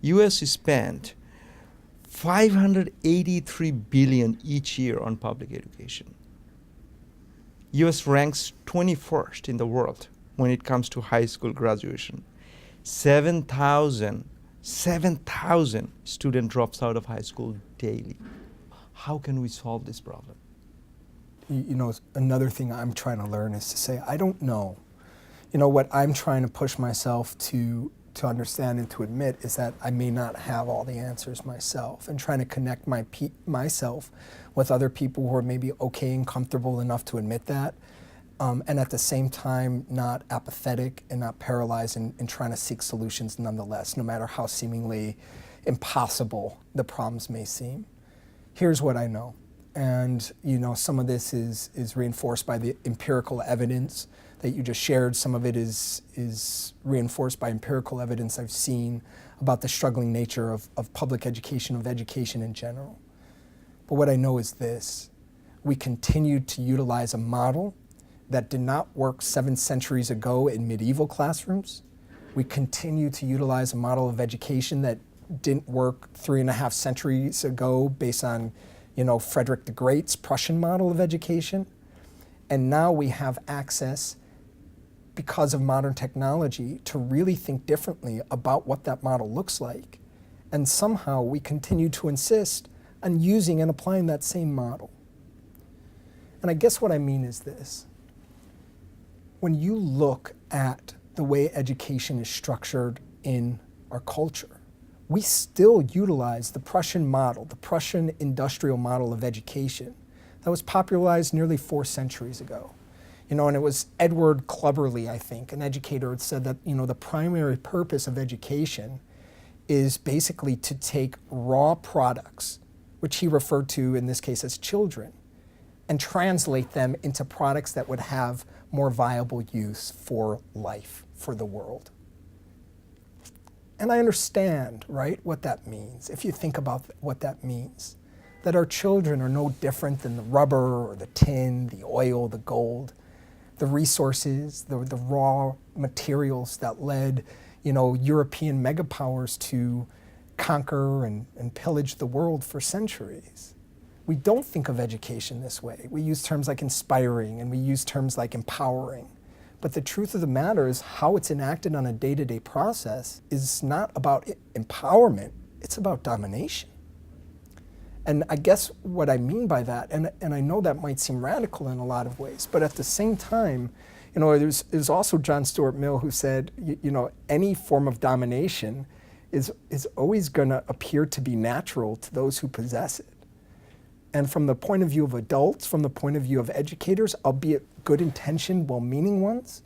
U.S. spent $583 billion each year on public education. U.S. ranks 21st in the world when it comes to high school graduation. 7,000 student drops out of high school daily. How can we solve this problem? You know, another thing I'm trying to learn is to say, I don't know. You know, what I'm trying to push myself to understand and to admit is that I may not have all the answers myself, and trying to connect myself with other people who are maybe okay and comfortable enough to admit that, and at the same time not apathetic and not paralyzed in trying to seek solutions nonetheless, no matter how seemingly impossible the problems may seem. Here's what I know. And you know, some of this is reinforced by the empirical evidence that you just shared. Some of it is reinforced by empirical evidence I've seen about the struggling nature of public education, of education in general. But what I know is this: we continue to utilize a model that did not work 7 centuries ago in medieval classrooms. We continue to utilize a model of education that didn't work 3.5 centuries ago based on, you know, Frederick the Great's Prussian model of education. And now we have access, because of modern technology, to really think differently about what that model looks like. And somehow we continue to insist on using and applying that same model. And I guess what I mean is this: when you look at the way education is structured in our culture, we still utilize the Prussian model, the Prussian industrial model of education that was popularized nearly 4 centuries ago. You know, and it was Edward Clubberly, I think, an educator, had said that, you know, the primary purpose of education is basically to take raw products, which he referred to in this case as children, and translate them into products that would have more viable use for life, for the world. And I understand, right, what that means, if you think about what that means. That our children are no different than the rubber or the tin, the oil, the gold, the resources, the raw materials that led, you know, European megapowers to conquer and pillage the world for centuries. We don't think of education this way. We use terms like inspiring and we use terms like empowering. But the truth of the matter is how it's enacted on a day-to-day process is not about empowerment, it's about domination. And I guess what I mean by that, and I know that might seem radical in a lot of ways, but at the same time, you know, there's also John Stuart Mill who said, you know, any form of domination is always going to appear to be natural to those who possess it. And from the point of view of adults, from the point of view of educators, albeit good-intentioned, well-meaning ones,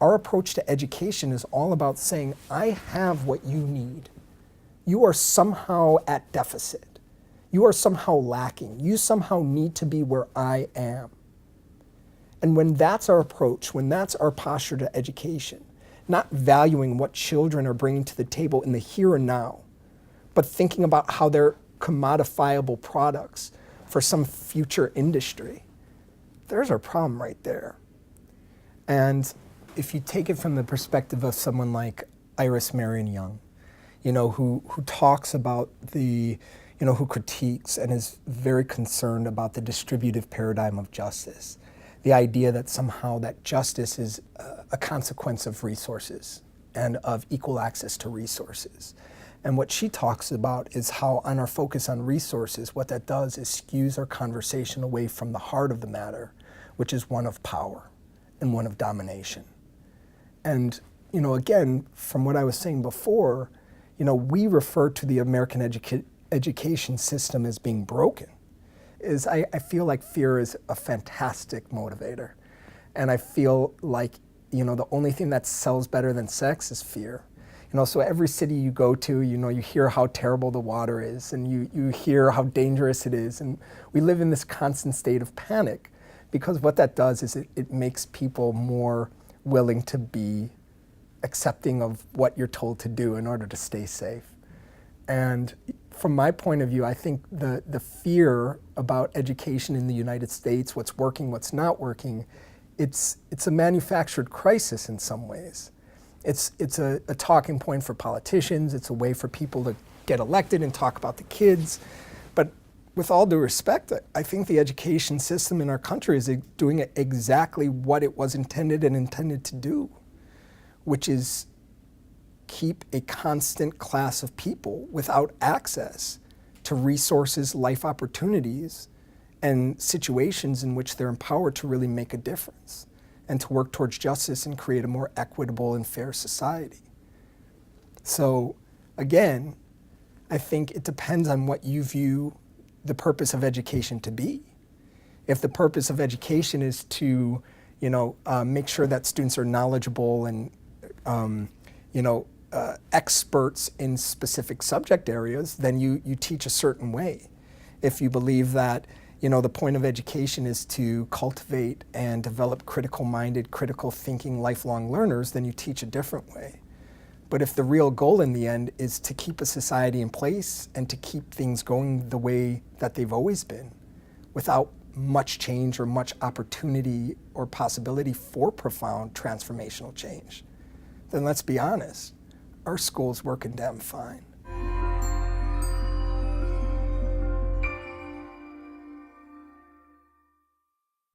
our approach to education is all about saying, I have what you need. You are somehow at deficit. You are somehow lacking. You somehow need to be where I am. And when that's our approach, when that's our posture to education, not valuing what children are bringing to the table in the here and now, but thinking about how they're commodifiable products for some future industry, there's our problem right there. And if you take it from the perspective of someone like Iris Marion Young, you know, who talks about the, you know, who critiques and is very concerned about the distributive paradigm of justice, the idea that somehow that justice is a consequence of resources and of equal access to resources. And what she talks about is how on our focus on resources, what that does is skews our conversation away from the heart of the matter, which is one of power and one of domination. And, you know, again, from what I was saying before, you know, we refer to the American education system as being broken. I feel like fear is a fantastic motivator. And I feel like, you know, the only thing that sells better than sex is fear. You know, so every city you go to, you know, you hear how terrible the water is and you hear how dangerous it is. And we live in this constant state of panic because what that does is it makes people more willing to be accepting of what you're told to do in order to stay safe. And from my point of view, I think the fear about education in the United States, what's working, what's not working, it's a manufactured crisis in some ways. It's a talking point for politicians. It's a way for people to get elected and talk about the kids. But with all due respect, I think the education system in our country is doing exactly what it was intended to do, which is keep a constant class of people without access to resources, life opportunities, and situations in which they're empowered to really make a difference and to work towards justice and create a more equitable and fair society. So again, I think it depends on what you view the purpose of education to be. If the purpose of education is to, make sure that students are knowledgeable and, experts in specific subject areas, then you teach a certain way. If you believe that, the point of education is to cultivate and develop critical-minded, critical-thinking, lifelong learners, then you teach a different way. But if the real goal in the end is to keep a society in place and to keep things going the way that they've always been, without much change or much opportunity or possibility for profound transformational change, then let's be honest, our school's working damn fine.